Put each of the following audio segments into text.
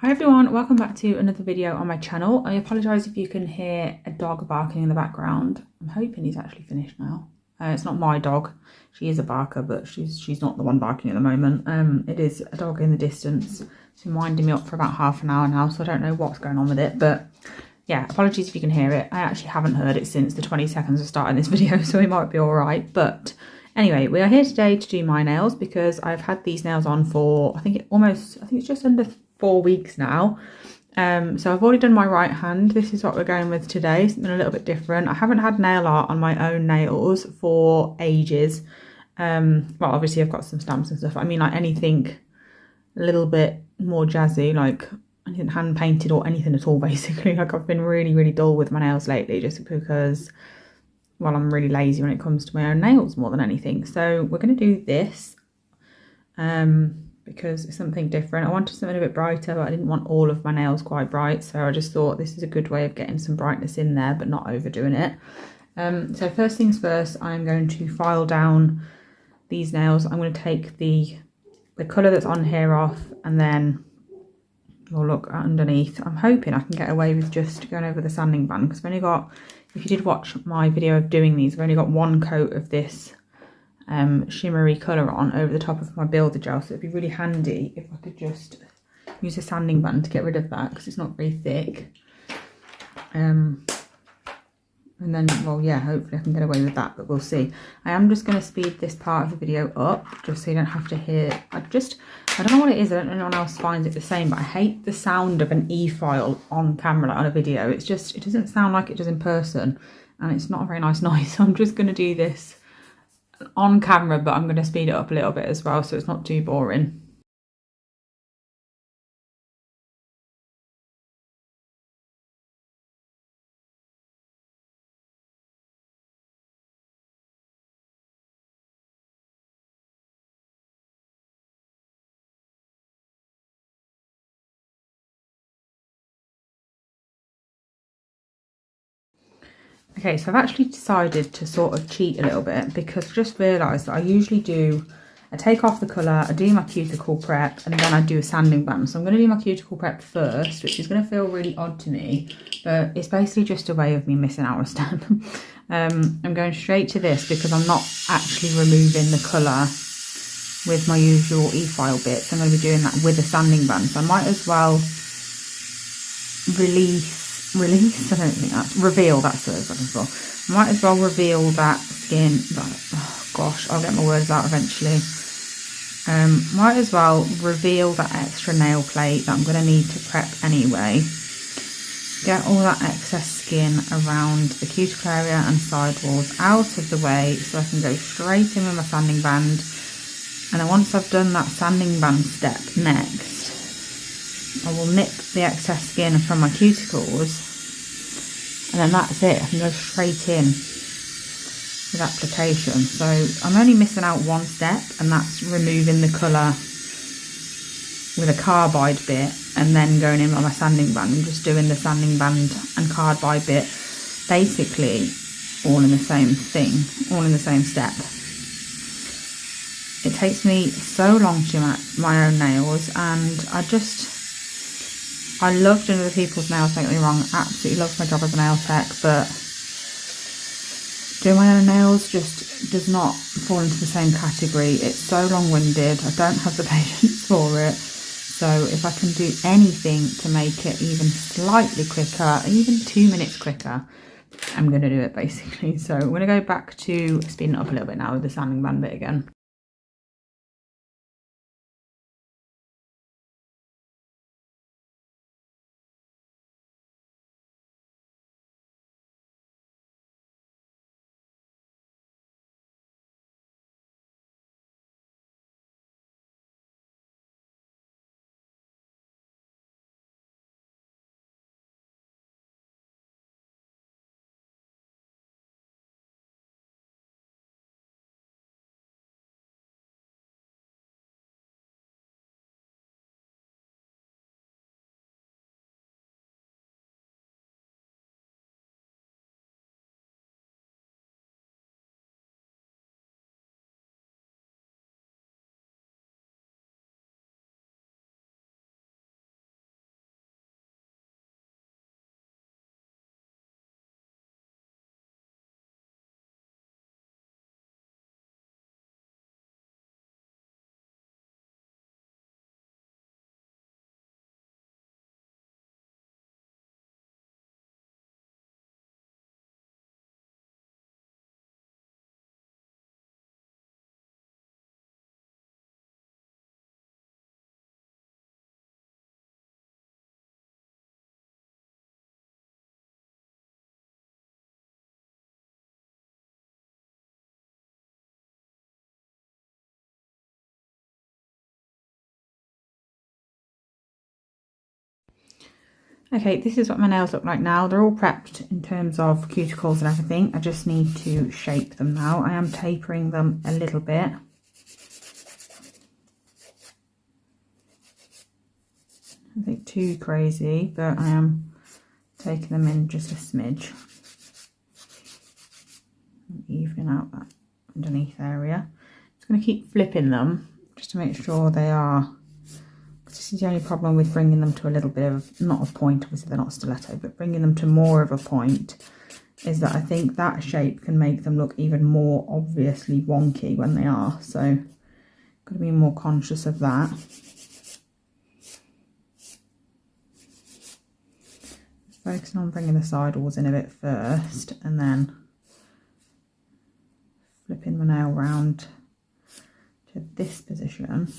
Hi everyone, welcome back to another video on my channel. I apologise if you can hear a dog barking in the background. I'm hoping he's actually finished now. It's not my dog. She is a barker, but she's not the one barking at the moment. It is a dog in the distance. It's been winding me up for about half an hour now, so I don't know what's going on with it. But yeah, apologies if you can hear it. I actually haven't heard it since the 20 seconds of starting this video, so it might be alright. But anyway, we are here today to do my nails because I've had these nails on for, I think it's just under 4 weeks now. So I've already done my right hand. This is what we're going with today, something a little bit different. I haven't had nail art on my own nails for ages. Well, obviously I've got some stamps and stuff. I mean, like anything a little bit more jazzy, like anything hand painted or anything at all, basically. Like I've been really dull with my nails lately just because, well, I'm really lazy when it comes to my own nails more than anything. So we're going to do this because it's something different. I wanted something a bit brighter, but I didn't want all of my nails quite bright, so I just thought this is a good way of getting some brightness in there but not overdoing it. So first things first, I'm going to file down these nails. I'm going to take the colour that's on here off, and then we'll look underneath. I'm hoping I can get away with just going over the sanding band, because I've only got, if you did watch my video of doing these, I've only got one coat of this shimmery colour on over the top of my builder gel, so it'd be really handy if I could just use a sanding band to get rid of that, because it's not very thick. And then, well, yeah, hopefully I can get away with that, but we'll see. I am just going to speed this part of the video up just so you don't have to hear. I don't know what it is, I don't know if anyone else finds it the same, but I hate the sound of an e-file on camera, like on a video. It doesn't sound like it does in person, and it's not a very nice noise. So I'm just going to do this on camera, but I'm going to speed it up a little bit as well so it's not too boring. Okay, so I've actually decided to sort of cheat a little bit, because I just realised that I take off the colour, I do my cuticle prep, and then I do a sanding band. So I'm going to do my cuticle prep first, which is going to feel really odd to me, but it's basically just a way of me missing out a step. I'm going straight to this because I'm not actually removing the colour with my usual e-file bits. I'm going to be doing that with a sanding band, so I might as well reveal, that's what I was looking for. I might as well reveal that skin, but oh gosh, I'll get my words out eventually. Might as well reveal that extra nail plate that I'm going to need to prep anyway. Get all that excess skin around the cuticle area and side walls out of the way so I can go straight in with my sanding band. And then once I've done that sanding band step next, I will nip the excess skin from my cuticles, and then that's it. I can go straight in with application. So I'm only missing out one step, and that's removing the colour with a carbide bit and then going in on my sanding band. I'm just doing the sanding band and carbide bit basically all in the same thing, all in the same step. It takes me so long to do my own nails, and I love doing other people's nails, don't get me wrong, absolutely love my job as a nail tech, but doing my own nails just does not fall into the same category. It's so long-winded, I don't have the patience for it. So if I can do anything to make it even slightly quicker, even 2 minutes quicker, I'm going to do it basically. So I'm going to go back to speeding it up a little bit now with the sanding band bit again. Okay, this is what my nails look like now. They're all prepped in terms of cuticles and everything. I just need to shape them now. I am tapering them a little bit. Nothing too crazy, but I am taking them in just a smidge. And evening out that underneath area. Just going to keep flipping them just to make sure they are. This is the only problem with bringing them to a little bit of, not a point, obviously they're not stiletto, but bringing them to more of a point, is that I think that shape can make them look even more obviously wonky when they are. So got to be more conscious of that. Just focusing on bringing the sidewalls in a bit first, and then flipping my nail round to this position.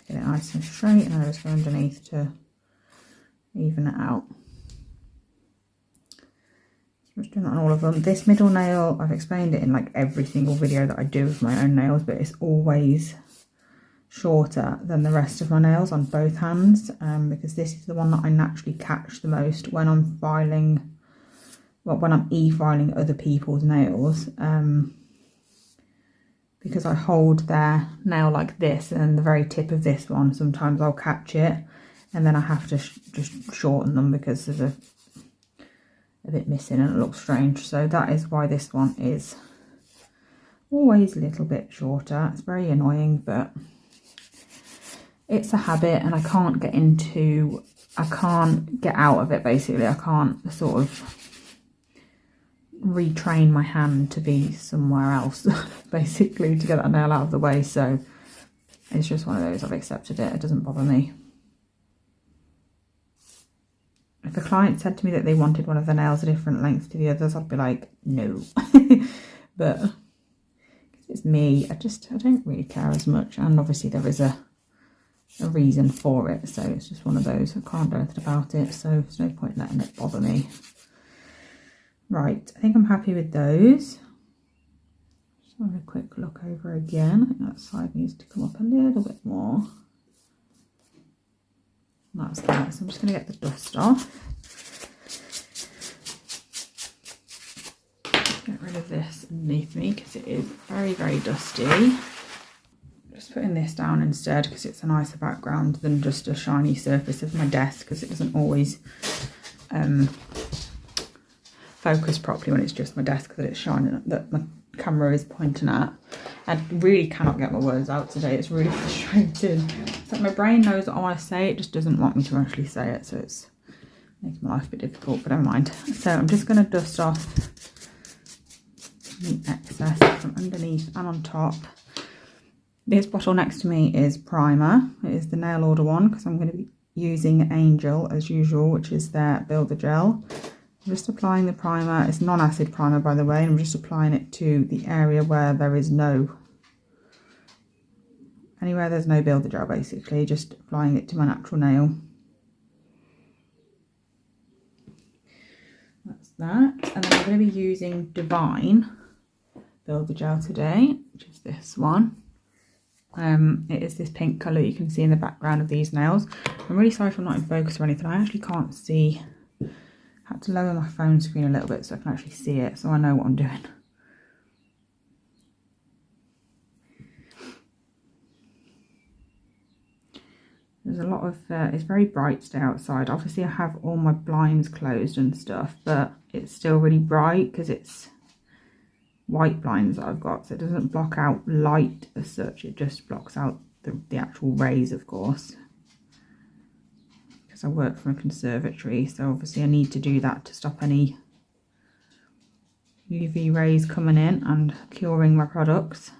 Get it nice and straight, and I just go underneath to even it out. So I'm just doing that on all of them. This middle nail, I've explained it in like every single video that I do of my own nails, but it's always shorter than the rest of my nails on both hands, because this is the one that I naturally catch the most when I'm filing, well, when I'm e-filing other people's nails. Because I hold their nail like this, and then the very tip of this one, sometimes I'll catch it, and then I have to just shorten them because there's a bit missing and it looks strange. So that is why this one is always a little bit shorter. It's very annoying, but it's a habit, and I can't get out of it basically. I can't sort of retrain my hand to be somewhere else basically to get that nail out of the way. So it's just one of those, I've accepted it. It doesn't bother me. If a client said to me that they wanted one of the nails a different length to the others, I'd be like, no. But it's me, I don't really care as much, and obviously there is a reason for it, so it's just one of those. I can't do anything about it, so there's no point letting it bother me. Right, I think I'm happy with those. Just have a quick look over again. I think that side needs to come up a little bit more. That's that. So I'm just going to get the dust off. Get rid of this underneath me because it is very, very dusty. Just putting this down instead because it's a nicer background than just a shiny surface of my desk, because it doesn't always focus properly when it's just my desk that it's shining, that my camera is pointing at. I really cannot get my words out today. It's really frustrating. It's like my brain knows what I want to say, it just doesn't want me to actually say it, so it's making my life a bit difficult, but never mind. So I'm just going to dust off the excess from underneath and on top. This bottle next to me is primer. It is the nail order one because I'm going to be using AnGel as usual, which is their Builder Gel. I'm just applying the primer. It's non-acid primer, by the way, and I'm just applying it to the area where there is anywhere there's no Builder Gel, basically, just applying it to my natural nail. That's that. And then I'm going to be using Divine Builder Gel today, which is this one. It is this pink colour you can see in the background of these nails. I'm really sorry if I'm not in focus or anything. I actually can't see. I had to lower my phone screen a little bit so I can actually see it, so I know what I'm doing. There's a lot of, it's very bright today outside. Obviously I have all my blinds closed and stuff, but it's still really bright because it's white blinds that I've got, so it doesn't block out light as such, it just blocks out the actual rays, of course, because I work from a conservatory, so obviously I need to do that to stop any UV rays coming in and curing my products.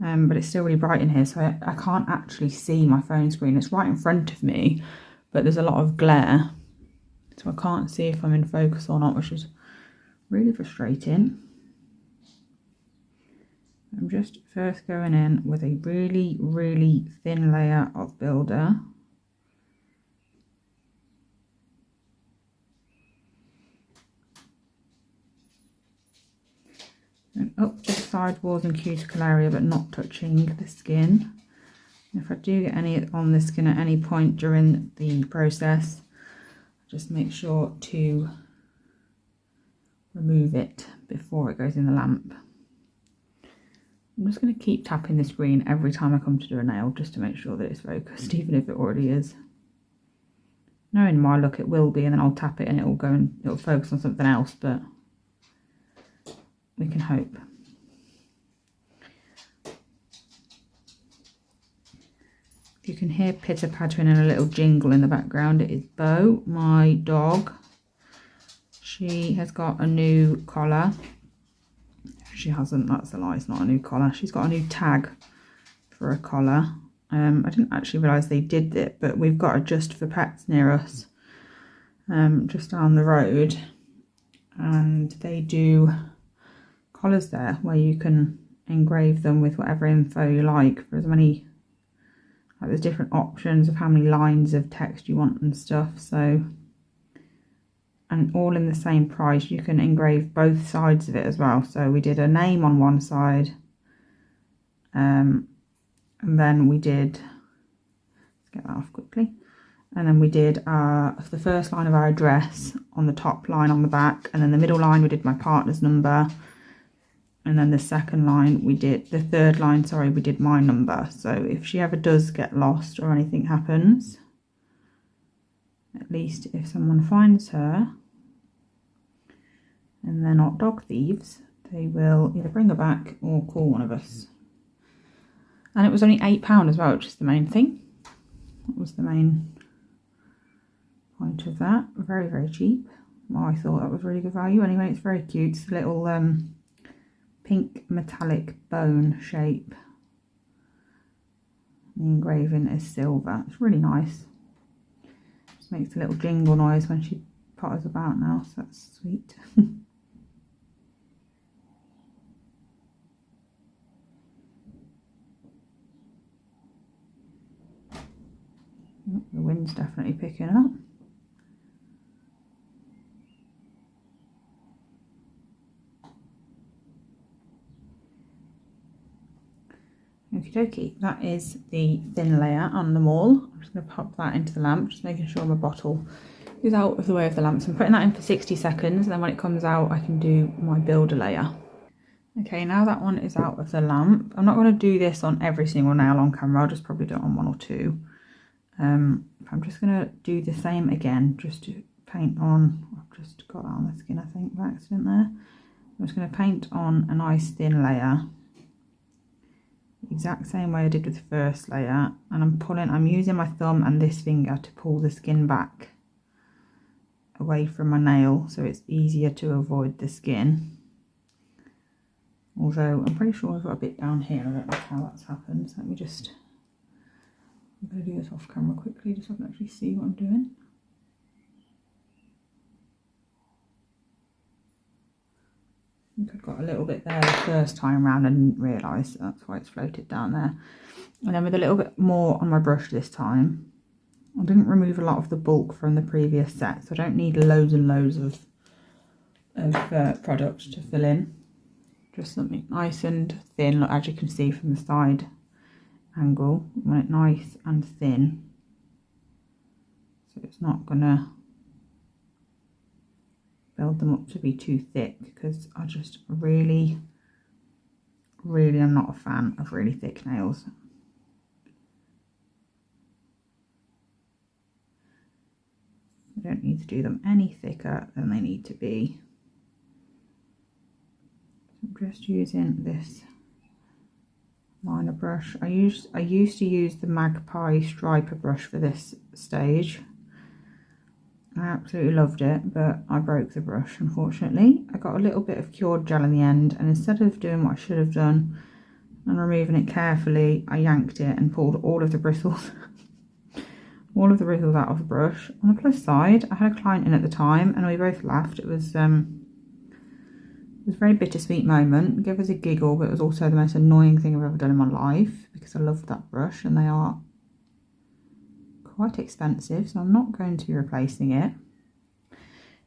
But it's still really bright in here, so I can't actually see my phone screen. It's right in front of me, but there's a lot of glare, so I can't see if I'm in focus or not, which is really frustrating. I'm just first going in with a really, really thin layer of builder. And up the sidewalls and cuticle area but not touching the skin. And if I do get any on the skin at any point during the process, just make sure to remove it before it goes in the lamp. I'm just going to keep tapping the screen every time I come to do a nail just to make sure that it's focused, even if it already is. Knowing my luck it will be, and then I'll tap it and it'll go and it'll focus on something else, but we can hope. If you can hear pitter pattering and a little jingle in the background, it is Bo, my dog. She has got a new collar. She hasn't, that's a lie, it's not a new collar. She's got a new tag for a collar. I didn't actually realise they did it, but we've got a Just for Pets near us, just down the road. And they do collars there where you can engrave them with whatever info you like for as many, like there's different options of how many lines of text you want and stuff. So, and all in the same price. You can engrave both sides of it as well. So we did a name on one side, and then we did, let's get that off quickly, and then we did the first line of our address on the top line on the back, and then the middle line we did my partner's number, and then the second line we did, the third line, sorry, we did my number. So if she ever does get lost or anything happens, at least if someone finds her and they're not dog thieves, they will either bring her back or call one of us. And it was only £8 as well, which is the main thing. That was the main point of that. Very, very cheap. Well, I thought that was really good value. Anyway, it's very cute. It's a little pink metallic bone shape. The engraving is silver. It's really nice. Just makes a little jingle noise when she potters about now, so that's sweet. The wind's definitely picking up. Okie dokie, that is the thin layer on them all. I'm just going to pop that into the lamp, just making sure my bottle is out of the way of the lamp. So I'm putting that in for 60 seconds, and then when it comes out I can do my builder layer. Okay, now that one is out of the lamp. I'm not going to do this on every single nail on camera, I'll just probably do it on one or two. I'm just going to do the same again, just to paint on, I've just got that on the skin I think by accident there. I'm just going to paint on a nice thin layer, the exact same way I did with the first layer, and I'm using my thumb and this finger to pull the skin back away from my nail so it's easier to avoid the skin. Although I'm pretty sure I've got a bit down here, I don't know how that's happened, so let me just, I'm going to do this off camera quickly just so I can actually see what I'm doing. I think I got a little bit there the first time round and didn't realise, so that's why it's floated down there. And then with a little bit more on my brush this time, I didn't remove a lot of the bulk from the previous set, so I don't need loads and loads of product to fill in. Just something nice and thin, as you can see from the side angle. I want it nice and thin, so it's not gonna build them up to be too thick, because I just really am not a fan of really thick nails. You don't need to do them any thicker than they need to be. I'm just using this liner brush. I used to use the Magpie striper brush for this stage. I absolutely loved it, but I broke the brush unfortunately. I got a little bit of cured gel in the end, and instead of doing what I should have done and removing it carefully, I yanked it and pulled all of the bristles all of the bristles out of the brush. On the plus side, I had a client in at the time and we both laughed. It was a very bittersweet moment. It gave us a giggle, but it was also the most annoying thing I've ever done in my life, because I loved that brush and they are quite expensive, so I'm not going to be replacing it.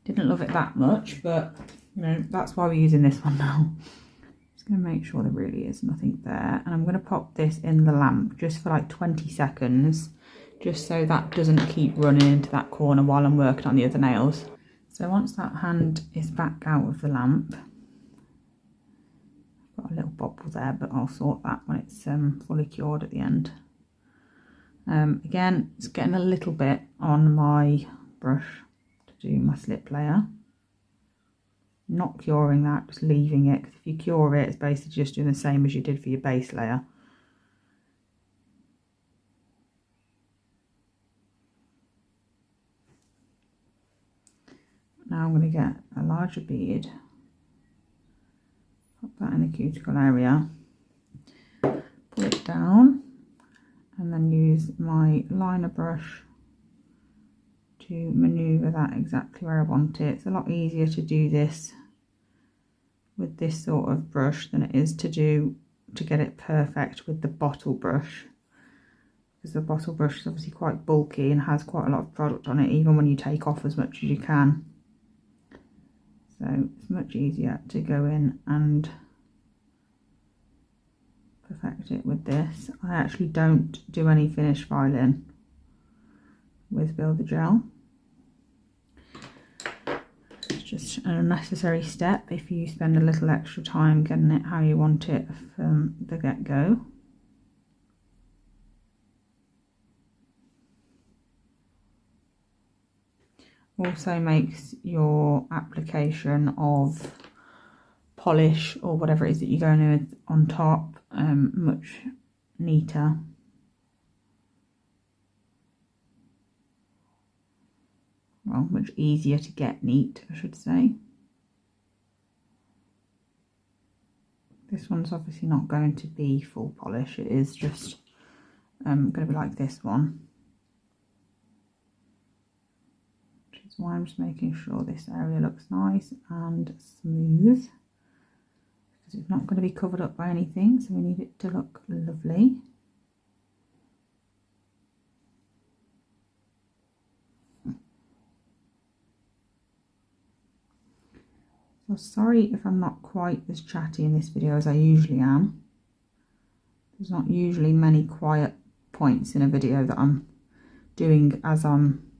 Didn't love it that much, but you know, that's why we're using this one now. Just going to make sure there really is nothing there, and I'm going to pop this in the lamp just for like 20 seconds, just so that doesn't keep running into that corner while I'm working on the other nails. So once that hand is back out of the lamp, I've got a little bobble there, but I'll sort that when it's fully cured at the end. Again, it's getting a little bit on my brush to do my slip layer. Not curing that, just leaving it, because if you cure it, it's basically just doing the same as you did for your base layer. Now I'm going to get a larger bead, pop that in the cuticle area, pull it down, and then use my liner brush to manoeuvre that exactly where I want it. It's a lot easier to do this with this sort of brush than it is to get it perfect with the bottle brush, because the bottle brush is obviously quite bulky and has quite a lot of product on it, even when you take off as much as you can. So it's much easier to go in and perfect it with this. I actually don't do any finish filing with Builder Gel. It's just an unnecessary step if you spend a little extra time getting it how you want it from the get-go. Also makes your application of polish or whatever it is that you're going in with on top much neater. Well, much easier to get neat, I should say. This one's obviously not going to be full polish, it is just going to be like this one. Which is why I'm just making sure this area looks nice and smooth, because it's not going to be covered up by anything, so we need it to look lovely. So sorry if I'm not quite as chatty in this video as I usually am. There's not usually many quiet points in a video that I'm doing as I'm,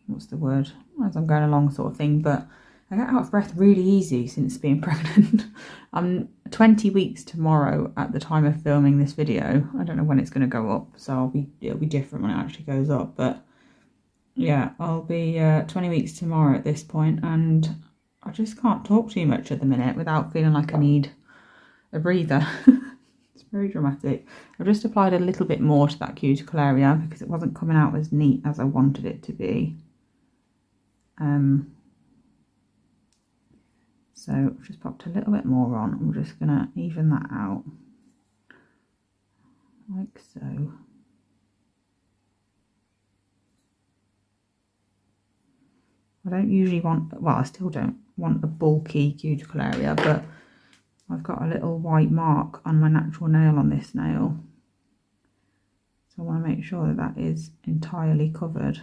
what's the word, as I'm going along sort of thing, but I get out of breath really easy since being pregnant. I'm 20 weeks tomorrow at the time of filming this video. I don't know when it's going to go up, so it'll be different when it actually goes up, but yeah, I'll be 20 weeks tomorrow at this point, and I just can't talk too much at the minute without feeling like I need a breather. It's very dramatic. I've just applied a little bit more to that cuticle area because it wasn't coming out as neat as I wanted it to be. So I've just popped a little bit more on. I'm just going to even that out like so. I don't usually want, well, I still don't want a bulky cuticle area, but I've got a little white mark on my natural nail on this nail, so I want to make sure that that is entirely covered.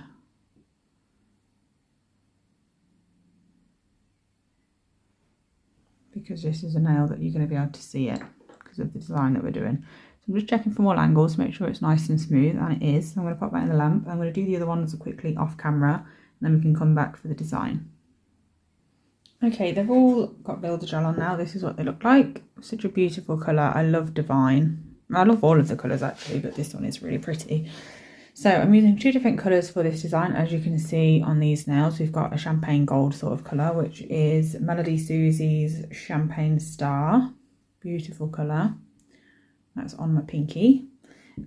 Because this is a nail that you're going to be able to see it because of the design that we're doing. So I'm just checking from all angles to make sure it's nice and smooth, and it is. So I'm going to pop that in the lamp. I'm going to do the other ones quickly off camera, and then we can come back for the design. Okay, they've all got Builder Gel on now. This is what they look like. Such a beautiful colour. I love Divine. I love all of the colours actually, but this one is really pretty. So I'm using two different colours for this design. As you can see on these nails, we've got a champagne gold sort of colour, which is Melody Susie's Champagne Star. Beautiful colour. That's on my pinky.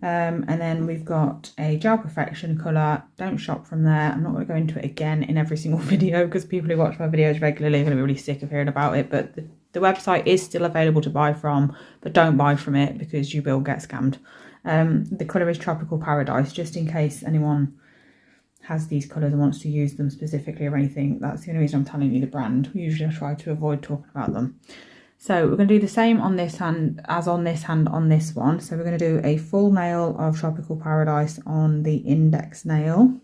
And then we've got a Gel Perfection colour. Don't shop from there. I'm not going to go into it again in every single video because people who watch my videos regularly are going to be really sick of hearing about it. But the website is still available to buy from, but don't buy from it because you will get scammed. The colour is Tropical Paradise, just in case anyone has these colours and wants to use them specifically or anything. That's the only reason I'm telling you the brand. Usually I try to avoid talking about them. So we're going to do the same on this hand as on this hand on this one. So we're going to do a full nail of Tropical Paradise on the index nail.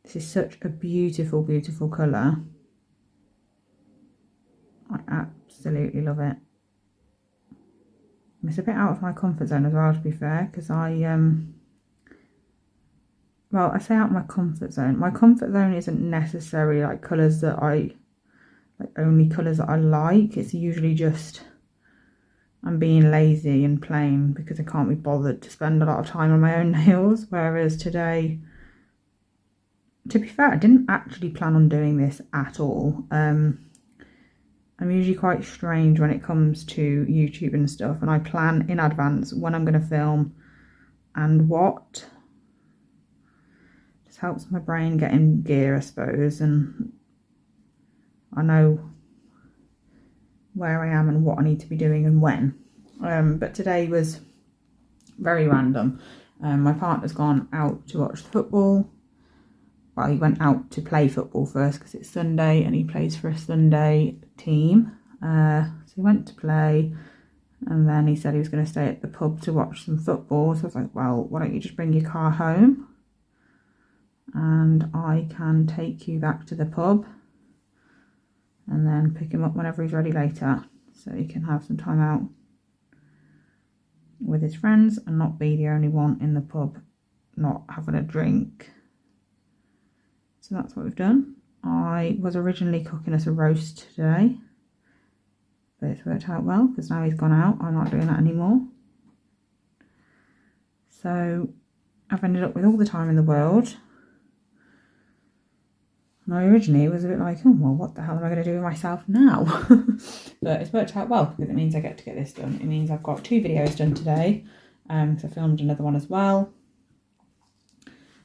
This is such a beautiful, beautiful colour. I absolutely love it. It's a bit out of my comfort zone as well, to be fair, because well, I say out of my comfort zone. My comfort zone isn't necessarily like colours that only colours that I like. It's usually just I'm being lazy and plain because I can't be bothered to spend a lot of time on my own nails. Whereas today, to be fair, I didn't actually plan on doing this at all. I'm usually quite strange when it comes to YouTube and stuff, and I plan in advance when I'm going to film and what. Just helps my brain get in gear, I suppose, and I know where I am and what I need to be doing and when. But today was very random. My partner's gone out to watch the football. Well, he went out to play football first because it's Sunday and he plays for a Sunday team. So he went to play, and then he said he was going to stay at the pub to watch some football. So I was like, well, why don't you just bring your car home and I can take you back to the pub and then pick him up whenever he's ready later, so he can have some time out with his friends and not be the only one in the pub not having a drink. So that's what we've done. I was originally cooking us a roast today, but it's worked out well because now he's gone out, I'm not doing that anymore. So I've ended up with all the time in the world. And I originally was a bit like, oh, well, what the hell am I going to do with myself now? But it's worked out well because it means I get to get this done. It means I've got 2 videos done today, because I filmed another one as well.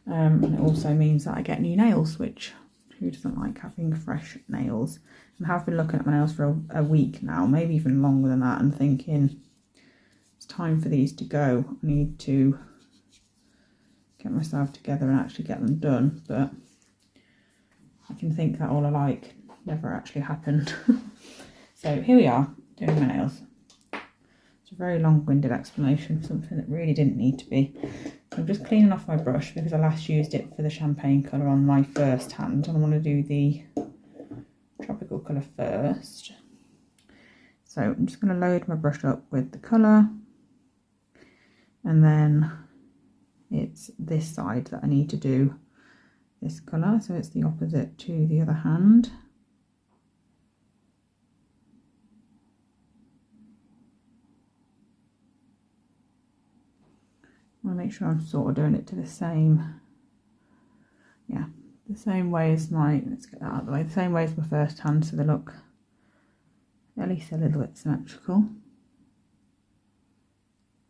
And it also means that I get new nails, which who doesn't like having fresh nails? And I have been looking at my nails for a week now, maybe even longer than that, and thinking it's time for these to go. I need to get myself together and actually get them done, but I can think that all I like never actually happened. So here we are, doing my nails. It's a very long-winded explanation for something that really didn't need to be. So I'm just cleaning off my brush because I last used it for the champagne colour on my first hand, and I want to do the tropical colour first. So I'm just going to load my brush up with the colour, and then it's this side that I need to do this colour, so it's the opposite to the other hand. I want to make sure I'm sort of doing it to the same, the same way as my, let's get that out of the way, the same way as my first hand, so they look at least a little bit symmetrical.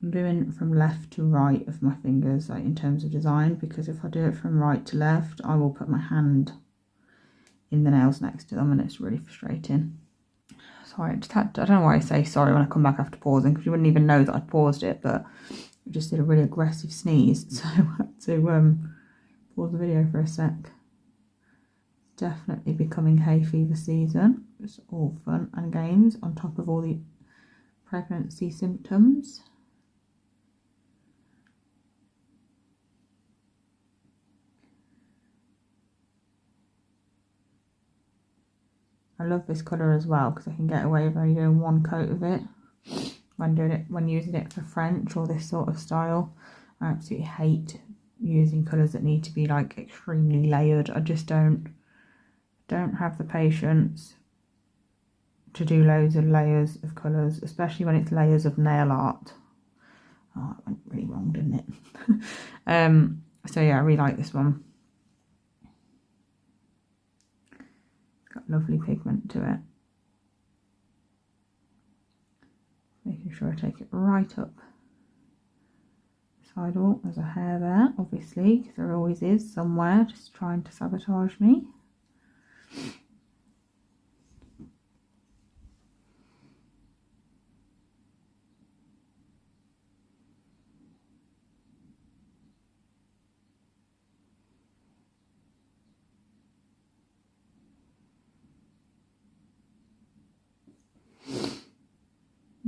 I'm doing from left to right of my fingers, like in terms of design, because if I do it from right to left, I will put my hand in the nails next to them and it's really frustrating. Sorry, I don't know why I say sorry when I come back after pausing, because you wouldn't even know that I'd paused it, but I just did a really aggressive sneeze, so I had to pause the video for a sec. It's definitely becoming hay fever season. It's all fun and games on top of all the pregnancy symptoms. I love this colour as well because I can get away with only doing one coat of it when using it for French or this sort of style. I absolutely hate using colours that need to be like extremely layered. I just don't have the patience to do loads of layers of colours, especially when it's layers of nail art. Oh, that went really wrong, didn't it? So yeah, I really like this one. Got lovely pigment to it. Making sure I take it right up the sidewalk. There's a hair there, obviously, because there always is somewhere just trying to sabotage me.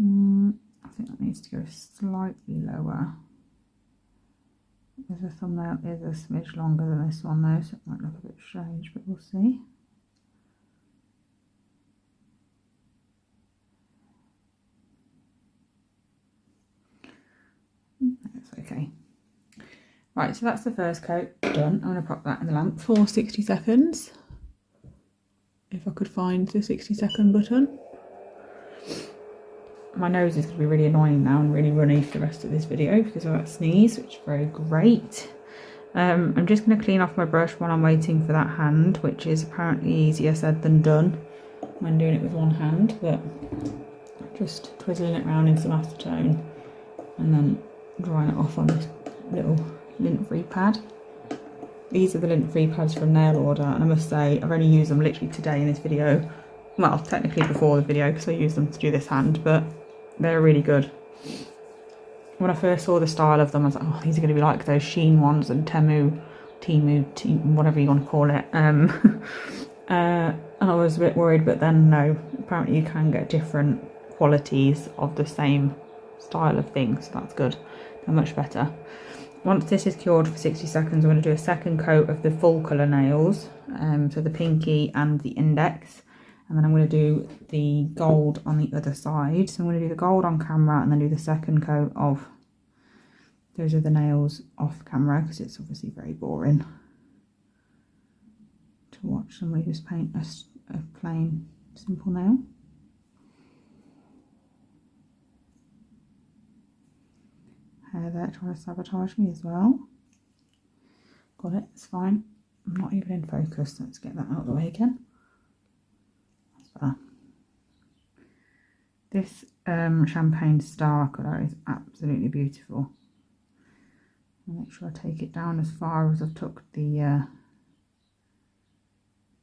I think that needs to go slightly lower. Because the thumbnail is a smidge longer than this one though, so it might look a bit strange, but we'll see. Okay. Right, so that's the first coat done. I'm going to pop that in the lamp for 60 seconds. If I could find the 60-second button. My nose is going to be really annoying now and really runny for the rest of this video because of that sneeze, which is very great. I'm just going to clean off my brush while I'm waiting for that hand, which is apparently easier said than done when doing it with one hand, but just twizzling it around in some acetone and then drying it off on this little lint-free pad. These are the lint-free pads from Nail Order, and I must say I've only used them literally today in this video. Well, technically before the video because I used them to do this hand, but they're really good. When I first saw the style of them, I was like, oh, these are going to be like those Shein ones and Temu, whatever you want to call it. And I was a bit worried, but then no, apparently you can get different qualities of the same style of thing, so that's good. They're much better. Once this is cured for 60 seconds, I'm going to do a second coat of the full colour nails, so the pinky and the index, and then I'm going to do the gold on the other side. So I'm going to do the gold on camera and then do the second coat of those are the nails off camera because it's obviously very boring to watch somebody just paint a plain simple nail. Hair there trying to sabotage me as well. Got it, it's fine. I'm not even in focus, so let's get that out of the way again. That's better. This champagne star colour is absolutely beautiful. I'll make sure I take it down as far as I've took the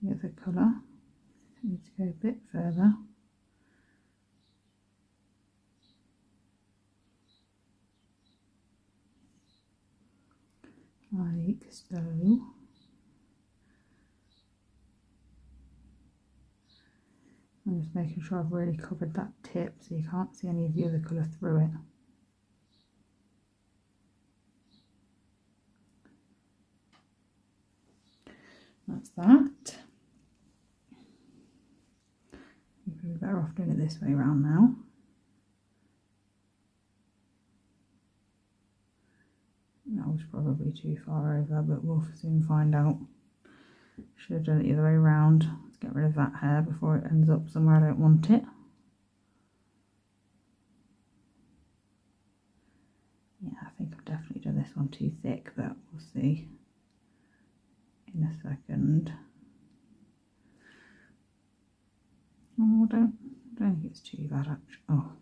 other colour. I need to go a bit further. Like so. I'm just making sure I've really covered that tip so you can't see any of the other colour through it. That's that. You're probably better off doing it this way around now. That was probably too far over, but we'll soon find out. Should have done it the other way around. Let's get rid of that hair before it ends up somewhere I don't want it. Yeah, I think I've definitely done this one too thick, but we'll see in a second. Oh, I don't think it's too bad actually. Oh.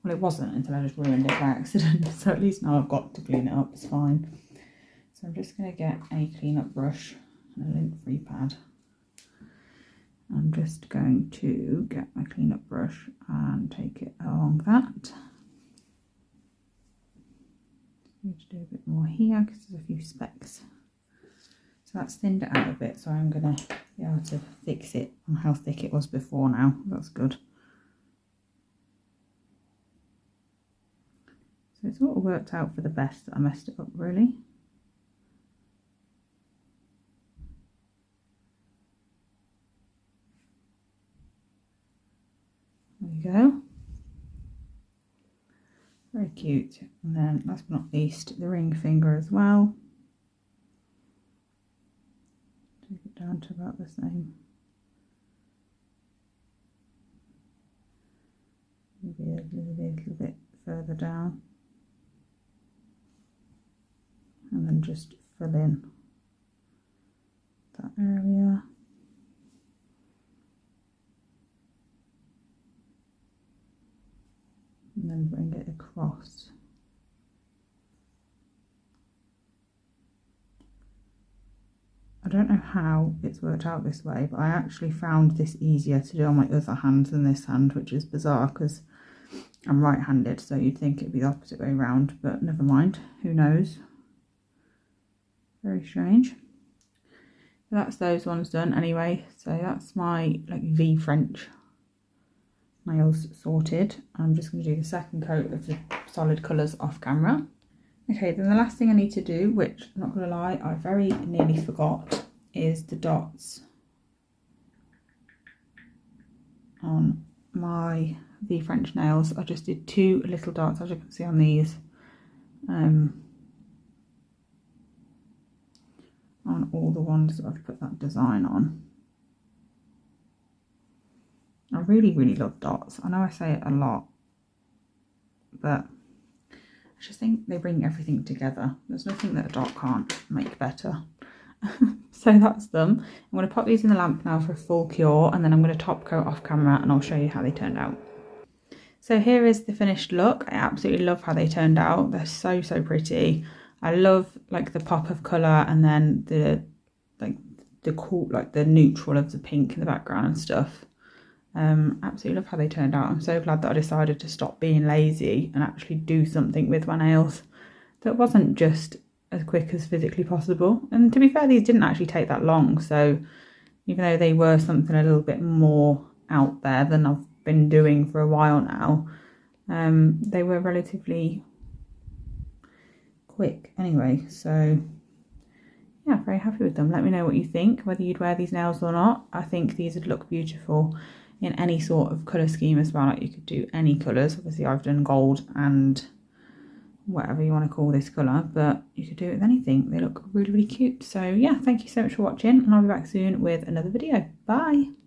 Well, it wasn't until I just ruined it by accident, so at least now I've got to clean it up, it's fine. So I'm just going to get a clean-up brush and a lint-free pad. I'm just going to get my clean-up brush and take it along that. Need to do a bit more here because there's a few specks. So that's thinned it out a bit, so I'm going to be able to fix it on how thick it was before now. That's good. So it's all worked out for the best that I messed it up really. There you go. Very cute. And then last but not least, the ring finger as well. Take it down to about the same. Maybe a little bit further down. And then just fill in that area. And then bring it across. I don't know how it's worked out this way, but I actually found this easier to do on my other hand than this hand, which is bizarre because I'm right-handed, so you'd think it'd be the opposite way around, but never mind, who knows. Very strange. So that's those ones done anyway. So that's my like V French nails sorted. I'm just going to do the second coat of the solid colours off camera. Okay, then the last thing I need to do, which I'm not going to lie, I very nearly forgot, is the dots on my V French nails. I just did two little dots, as you can see on these. all the ones that I've put that design on. I really, really love dots. I know I say it a lot, but I just think they bring everything together. There's nothing that a dot can't make better. So that's them. I'm going to pop these in the lamp now for a full cure, and then I'm going to top coat off camera and I'll show you how they turned out. So here is the finished look. I absolutely love how they turned out. They're so, so pretty. I love like the pop of colour, and then the cool, like the neutral of the pink in the background and stuff. Absolutely love how they turned out. I'm so glad that I decided to stop being lazy and actually do something with my nails that wasn't just as quick as physically possible. And to be fair, these didn't actually take that long, so even though they were something a little bit more out there than I've been doing for a while now, they were relatively quick anyway. So yeah, very happy with them. Let me know what you think, whether you'd wear these nails or not. I think these would look beautiful in any sort of colour scheme as well. Like, you could do any colours. Obviously I've done gold and whatever you want to call this colour, but you could do it with anything. They look really, really cute. So yeah, thank you so much for watching, and I'll be back soon with another video. Bye.